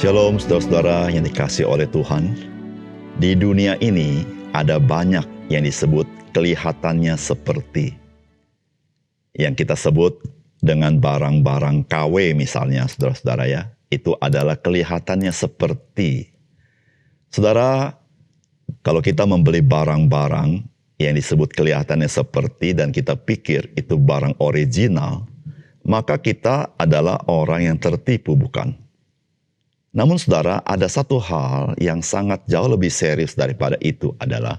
Shalom saudara-saudara yang dikasihi oleh Tuhan. Di dunia ini ada banyak yang disebut kelihatannya seperti. Yang kita sebut dengan barang-barang KW misalnya saudara-saudara ya. Itu adalah kelihatannya seperti. Saudara, kalau kita membeli barang-barang yang disebut kelihatannya seperti dan kita pikir itu barang original, maka kita adalah orang yang tertipu, bukan? Namun saudara, ada satu hal yang sangat jauh lebih serius daripada itu adalah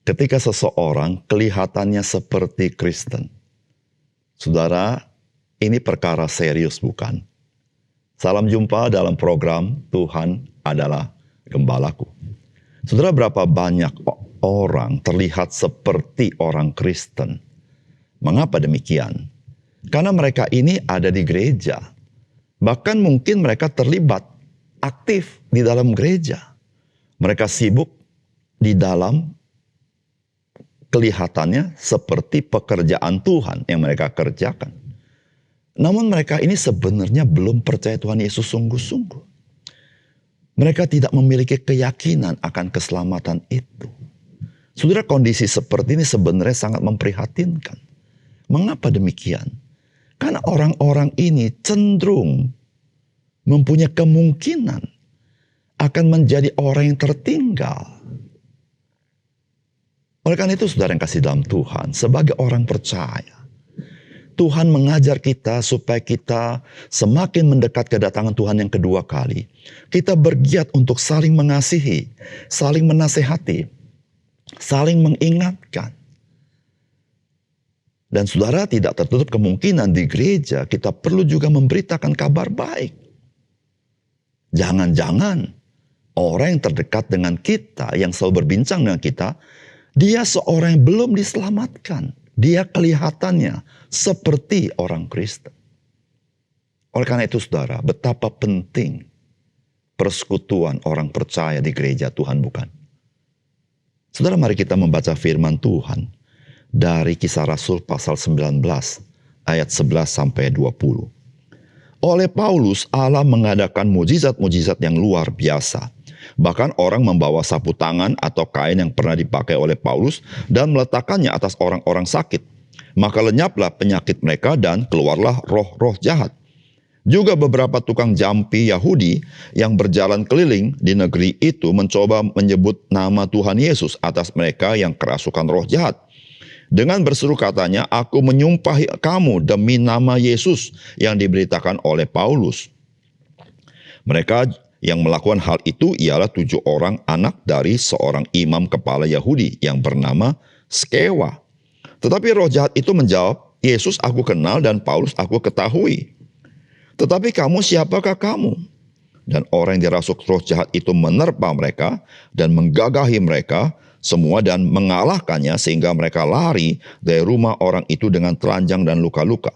ketika seseorang kelihatannya seperti Kristen. Saudara, ini perkara serius bukan? Salam jumpa dalam program Tuhan adalah Gembalaku. Saudara, berapa banyak orang terlihat seperti orang Kristen? Mengapa demikian? Karena mereka ini ada di gereja. Bahkan mungkin mereka terlibat aktif di dalam gereja. Mereka sibuk di dalam kelihatannya seperti pekerjaan Tuhan yang mereka kerjakan. Namun mereka ini sebenarnya belum percaya Tuhan Yesus sungguh-sungguh. Mereka tidak memiliki keyakinan akan keselamatan itu. Saudara, kondisi seperti ini sebenarnya sangat memprihatinkan. Mengapa demikian? Karena orang-orang ini cenderung mempunyai kemungkinan akan menjadi orang yang tertinggal. Oleh karena itu saudara yang kasih dalam Tuhan, sebagai orang percaya, Tuhan mengajar kita supaya kita semakin mendekat kedatangan Tuhan yang kedua kali. Kita bergiat untuk saling mengasihi, saling menasehati, saling mengingatkan. Dan saudara, tidak tertutup kemungkinan di gereja kita perlu juga memberitakan kabar baik. Jangan-jangan orang yang terdekat dengan kita, yang selalu berbincang dengan kita, dia seorang yang belum diselamatkan. Dia kelihatannya seperti orang Kristen. Oleh karena itu saudara, betapa penting persekutuan orang percaya di gereja Tuhan, bukan? Saudara, mari kita membaca firman Tuhan dari Kisah Rasul pasal 19 ayat 11 sampai 20. Oleh Paulus, Allah mengadakan mujizat-mujizat yang luar biasa. Bahkan orang membawa sapu tangan atau kain yang pernah dipakai oleh Paulus dan meletakkannya atas orang-orang sakit. Maka lenyaplah penyakit mereka dan keluarlah roh-roh jahat. Juga beberapa tukang jampi Yahudi yang berjalan keliling di negeri itu mencoba menyebut nama Tuhan Yesus atas mereka yang kerasukan roh jahat. Dengan berseru katanya, aku menyumpahi kamu demi nama Yesus yang diberitakan oleh Paulus. Mereka yang melakukan hal itu ialah 7 orang anak dari seorang imam kepala Yahudi yang bernama Skewa. Tetapi roh jahat itu menjawab, Yesus aku kenal dan Paulus aku ketahui. Tetapi kamu siapakah kamu? Dan orang yang dirasuk roh jahat itu menerpa mereka dan menggagahi mereka semua dan mengalahkannya sehingga mereka lari dari rumah orang itu dengan telanjang dan luka-luka.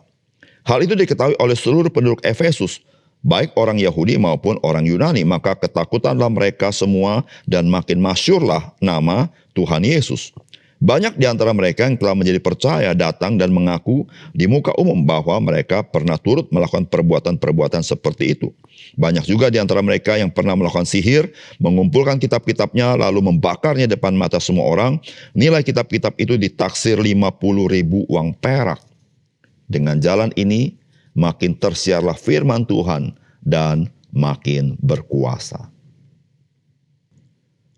Hal itu diketahui oleh seluruh penduduk Efesus, baik orang Yahudi maupun orang Yunani, maka ketakutanlah mereka semua dan makin masyhurlah nama Tuhan Yesus. Banyak di antara mereka yang telah menjadi percaya datang dan mengaku di muka umum bahwa mereka pernah turut melakukan perbuatan-perbuatan seperti itu. Banyak juga di antara mereka yang pernah melakukan sihir, mengumpulkan kitab-kitabnya lalu membakarnya depan mata semua orang. Nilai kitab-kitab itu ditaksir 50.000 uang perak. Dengan jalan ini makin tersiarlah firman Tuhan dan makin berkuasa.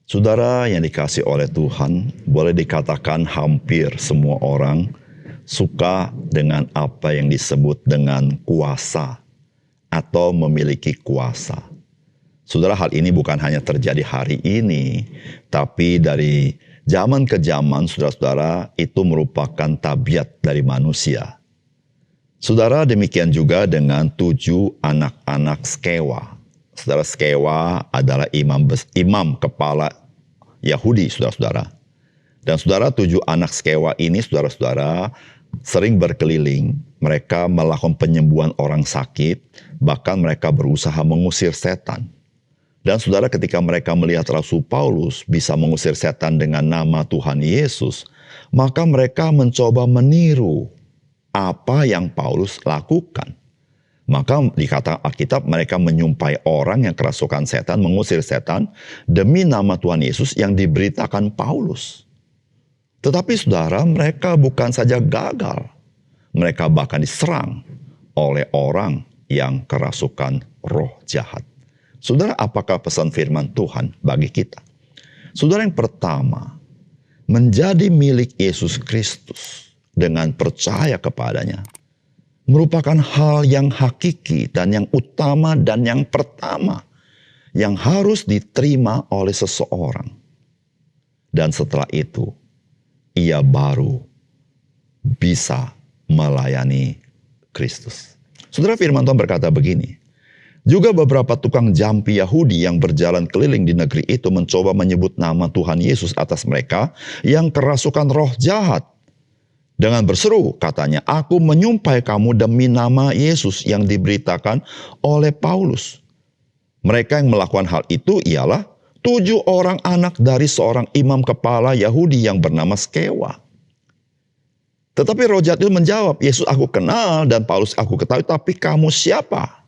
Saudara yang dikasih oleh Tuhan, boleh dikatakan hampir semua orang suka dengan apa yang disebut dengan kuasa atau memiliki kuasa. Saudara, hal ini bukan hanya terjadi hari ini, tapi dari zaman ke zaman, saudara-saudara, itu merupakan tabiat dari manusia. Saudara, demikian juga dengan 7 anak-anak Skewa. Saudara, Skewa adalah imam kepala Yahudi, saudara-saudara. Dan saudara, 7 anak Skewa ini, saudara-saudara, sering berkeliling. Mereka melakukan penyembuhan orang sakit, bahkan mereka berusaha mengusir setan. Dan saudara, ketika mereka melihat Rasul Paulus bisa mengusir setan dengan nama Tuhan Yesus, maka mereka mencoba meniru apa yang Paulus lakukan. Maka dikata Alkitab mereka menyumpai orang yang kerasukan setan, mengusir setan demi nama Tuhan Yesus yang diberitakan Paulus. Tetapi saudara, mereka bukan saja gagal, mereka bahkan diserang oleh orang yang kerasukan roh jahat. Saudara, apakah pesan firman Tuhan bagi kita? Saudara, yang pertama, menjadi milik Yesus Kristus dengan percaya kepadanya merupakan hal yang hakiki dan yang utama dan yang pertama yang harus diterima oleh seseorang. Dan setelah itu, ia baru bisa melayani Kristus. Saudara, firman Tuhan berkata begini, juga beberapa tukang jampi Yahudi yang berjalan keliling di negeri itu mencoba menyebut nama Tuhan Yesus atas mereka yang kerasukan roh jahat. Dengan berseru, katanya, aku menyumpai kamu demi nama Yesus yang diberitakan oleh Paulus. Mereka yang melakukan hal itu ialah 7 orang anak dari seorang imam kepala Yahudi yang bernama Skewa. Tetapi roh jahat itu menjawab, Yesus aku kenal dan Paulus aku ketahui, tapi kamu siapa?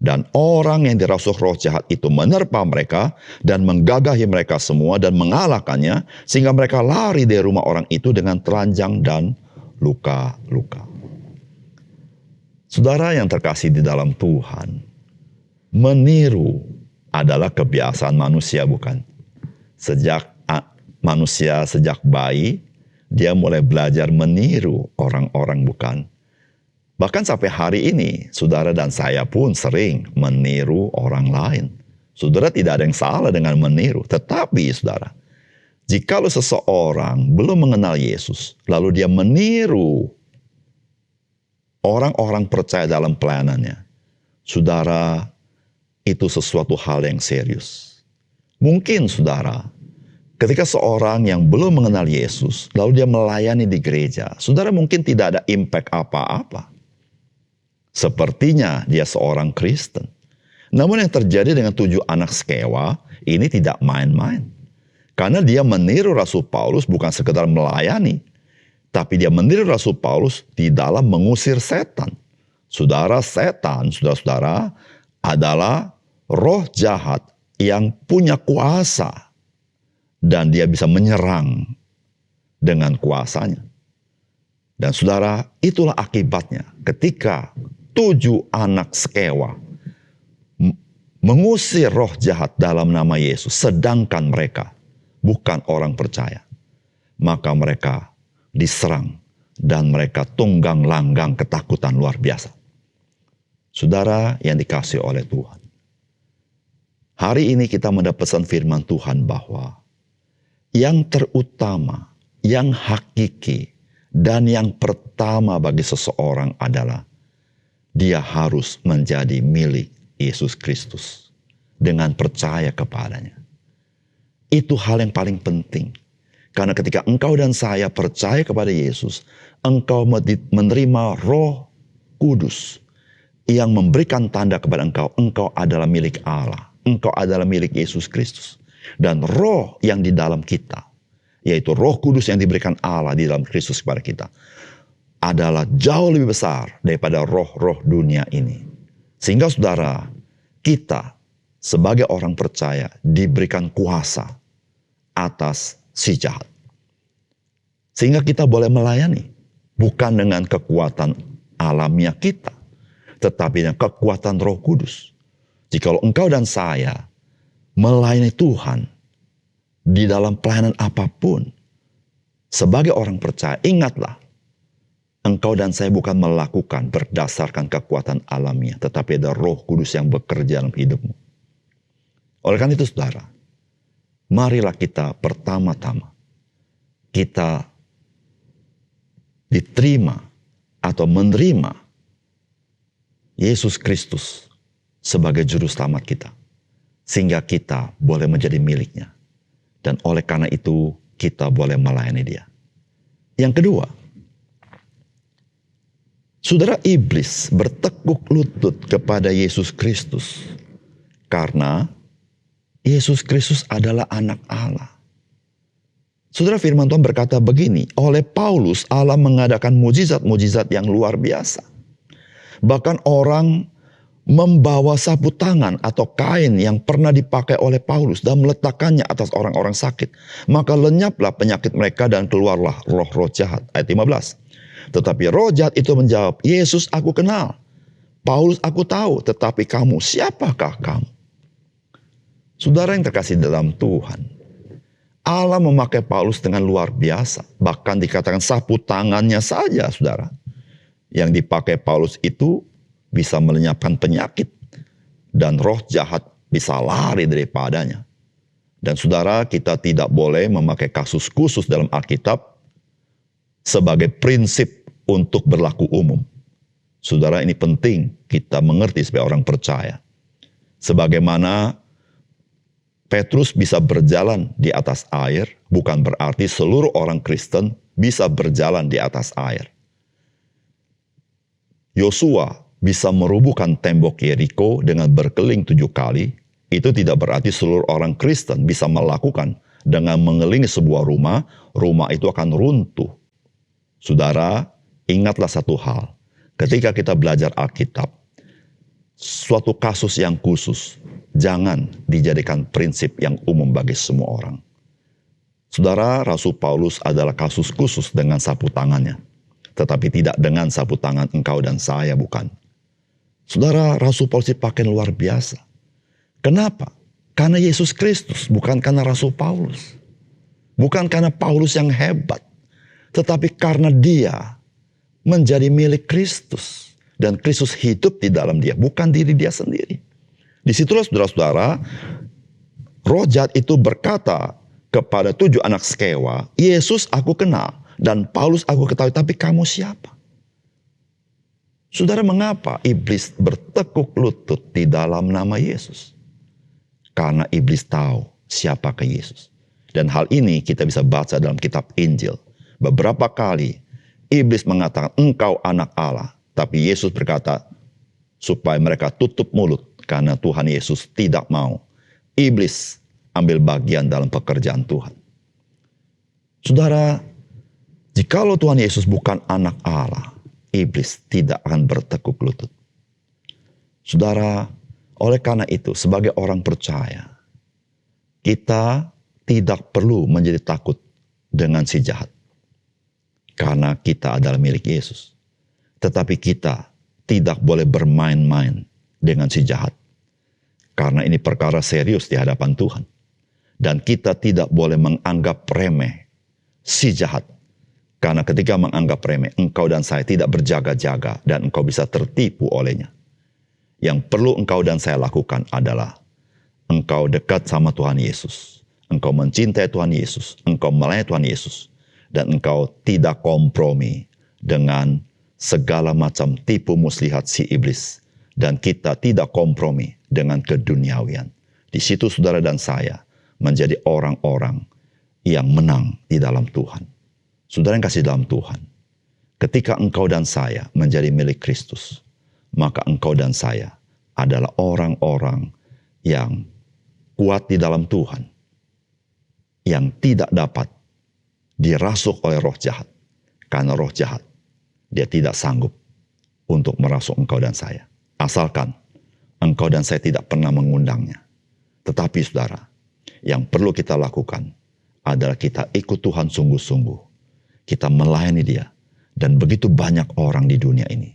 Dan orang yang dirasuh roh jahat itu menerpa mereka dan menggagahi mereka semua dan mengalahkannya, sehingga mereka lari dari rumah orang itu dengan telanjang dan luka-luka. Saudara yang terkasih di dalam Tuhan, meniru adalah kebiasaan manusia, bukan? Manusia sejak bayi, dia mulai belajar meniru orang-orang, bukan? Bahkan sampai hari ini, saudara dan saya pun sering meniru orang lain. Saudara, tidak ada yang salah dengan meniru. Tetapi saudara, jikalau seseorang belum mengenal Yesus, lalu dia meniru orang-orang percaya dalam pelayanannya, saudara, itu sesuatu hal yang serius. Mungkin saudara, ketika seorang yang belum mengenal Yesus, lalu dia melayani di gereja, saudara mungkin tidak ada impact apa-apa. Sepertinya dia seorang Kristen. Namun yang terjadi dengan 7 anak Skewa ini tidak main-main. Karena dia meniru Rasul Paulus bukan sekedar melayani, tapi dia meniru Rasul Paulus di dalam mengusir setan. Saudara, setan, saudara-saudara, adalah roh jahat yang punya kuasa dan dia bisa menyerang dengan kuasanya. Dan saudara, itulah akibatnya ketika 7 anak Skewa mengusir roh jahat dalam nama Yesus, sedangkan mereka bukan orang percaya. Maka mereka diserang dan mereka tunggang langgang ketakutan luar biasa. Saudara yang dikasihi oleh Tuhan, hari ini kita mendapatkan firman Tuhan bahwa yang terutama, yang hakiki, dan yang pertama bagi seseorang adalah dia harus menjadi milik Yesus Kristus dengan percaya kepadanya. Itu hal yang paling penting. Karena ketika engkau dan saya percaya kepada Yesus, engkau menerima Roh Kudus yang memberikan tanda kepada engkau, engkau adalah milik Allah. Engkau adalah milik Yesus Kristus. Dan roh yang di dalam kita, yaitu Roh Kudus yang diberikan Allah di dalam Kristus kepada kita, adalah jauh lebih besar daripada roh-roh dunia ini. Sehingga saudara, kita sebagai orang percaya diberikan kuasa atas si jahat. Sehingga kita boleh melayani, bukan dengan kekuatan alamiah kita, tetapi dengan kekuatan Roh Kudus. Jikalau engkau dan saya melayani Tuhan di dalam pelayanan apapun, sebagai orang percaya, ingatlah, engkau dan saya bukan melakukan berdasarkan kekuatan alamiah, tetapi ada Roh Kudus yang bekerja dalam hidupmu. Oleh karena itu saudara, marilah kita pertama-tama, kita diterima atau menerima Yesus Kristus sebagai juru selamat kita. Sehingga kita boleh menjadi miliknya. Dan oleh karena itu kita boleh melayani dia. Yang kedua, saudara, iblis bertekuk lutut kepada Yesus Kristus. Karena Yesus Kristus adalah anak Allah. Saudara, firman Tuhan berkata begini, oleh Paulus Allah mengadakan mujizat-mujizat yang luar biasa. Bahkan orang membawa sapu tangan atau kain yang pernah dipakai oleh Paulus dan meletakkannya atas orang-orang sakit. Maka lenyaplah penyakit mereka dan keluarlah roh-roh jahat. Ayat 15. Tetapi roh jahat itu menjawab, Yesus aku kenal. Paulus aku tahu, tetapi kamu siapakah kamu? Saudara yang terkasih dalam Tuhan, Allah memakai Paulus dengan luar biasa. Bahkan dikatakan sapu tangannya saja, saudara. Yang dipakai Paulus itu bisa melenyapkan penyakit. Dan roh jahat bisa lari daripadanya. Dan saudara, kita tidak boleh memakai kasus khusus dalam Alkitab sebagai prinsip untuk berlaku umum. Saudara, ini penting kita mengerti sebagai orang percaya. Sebagaimana Petrus bisa berjalan di atas air, bukan berarti seluruh orang Kristen bisa berjalan di atas air. Yosua bisa merubuhkan tembok Yeriko dengan berkeliling 7 kali, itu tidak berarti seluruh orang Kristen bisa melakukan dengan mengelilingi sebuah rumah, rumah itu akan runtuh. Saudara, ingatlah satu hal, ketika kita belajar Alkitab, suatu kasus yang khusus, jangan dijadikan prinsip yang umum bagi semua orang. Saudara, Rasul Paulus adalah kasus khusus dengan sapu tangannya. Tetapi tidak dengan sapu tangan engkau dan saya, bukan. Saudara, Rasul Paulus dipakai luar biasa. Kenapa? Karena Yesus Kristus, bukan karena Rasul Paulus. Bukan karena Paulus yang hebat. Tetapi karena dia menjadi milik Kristus. Dan Kristus hidup di dalam dia, bukan diri dia sendiri. Disitulah saudara-saudara, roh jahat itu berkata kepada 7 anak Skewa, Yesus aku kenal dan Paulus aku ketahui, tapi kamu siapa? Saudara, mengapa iblis bertekuk lutut di dalam nama Yesus? Karena iblis tahu siapakah Yesus. Dan hal ini kita bisa baca dalam kitab Injil. Beberapa kali iblis mengatakan engkau anak Allah. Tapi Yesus berkata supaya mereka tutup mulut karena Tuhan Yesus tidak mau iblis ambil bagian dalam pekerjaan Tuhan. Saudara, jikalau Tuhan Yesus bukan anak Allah, iblis tidak akan bertekuk lutut. Saudara, oleh karena itu sebagai orang percaya, kita tidak perlu menjadi takut dengan si jahat. Karena kita adalah milik Yesus. Tetapi kita tidak boleh bermain-main dengan si jahat. Karena ini perkara serius di hadapan Tuhan. Dan kita tidak boleh menganggap remeh si jahat. Karena ketika menganggap remeh, engkau dan saya tidak berjaga-jaga dan engkau bisa tertipu olehnya. Yang perlu engkau dan saya lakukan adalah engkau dekat sama Tuhan Yesus. Engkau mencintai Tuhan Yesus. Engkau melayani Tuhan Yesus. Dan engkau tidak kompromi dengan segala macam tipu muslihat si iblis. Dan kita tidak kompromi dengan keduniawian. Di situ saudara dan saya menjadi orang-orang yang menang di dalam Tuhan. Saudara yang kasih dalam Tuhan. Ketika engkau dan saya menjadi milik Kristus, maka engkau dan saya adalah orang-orang yang kuat di dalam Tuhan. Yang tidak dapat dirasuk oleh roh jahat. Karena roh jahat, dia tidak sanggup untuk merasuk engkau dan saya. Asalkan engkau dan saya tidak pernah mengundangnya. Tetapi saudara, yang perlu kita lakukan adalah kita ikut Tuhan sungguh-sungguh. Kita melayani dia. Dan begitu banyak orang di dunia ini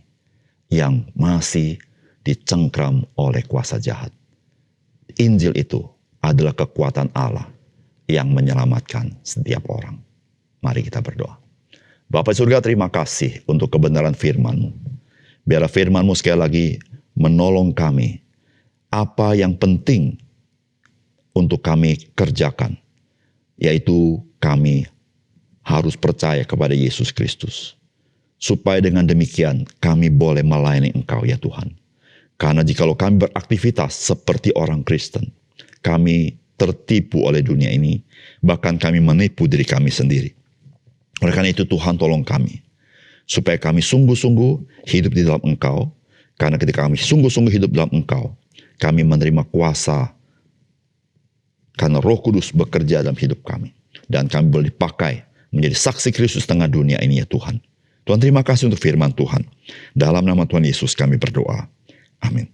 yang masih dicengkram oleh kuasa jahat. Injil itu adalah kekuatan Allah yang menyelamatkan setiap orang. Mari kita berdoa. Bapa surga, terima kasih untuk kebenaran firman-Mu. Biarlah firman-Mu sekali lagi menolong kami. Apa yang penting untuk kami kerjakan, yaitu kami harus percaya kepada Yesus Kristus. Supaya dengan demikian kami boleh melayani Engkau ya Tuhan. Karena jikalau kami beraktivitas seperti orang Kristen, kami tertipu oleh dunia ini, bahkan kami menipu diri kami sendiri. Oleh karena itu Tuhan tolong kami, supaya kami sungguh-sungguh hidup di dalam Engkau. Karena ketika kami sungguh-sungguh hidup dalam Engkau, kami menerima kuasa karena Roh Kudus bekerja dalam hidup kami. Dan kami boleh dipakai menjadi saksi Kristus tengah dunia ini ya Tuhan. Tuhan, terima kasih untuk firman Tuhan. Dalam nama Tuhan Yesus kami berdoa. Amin.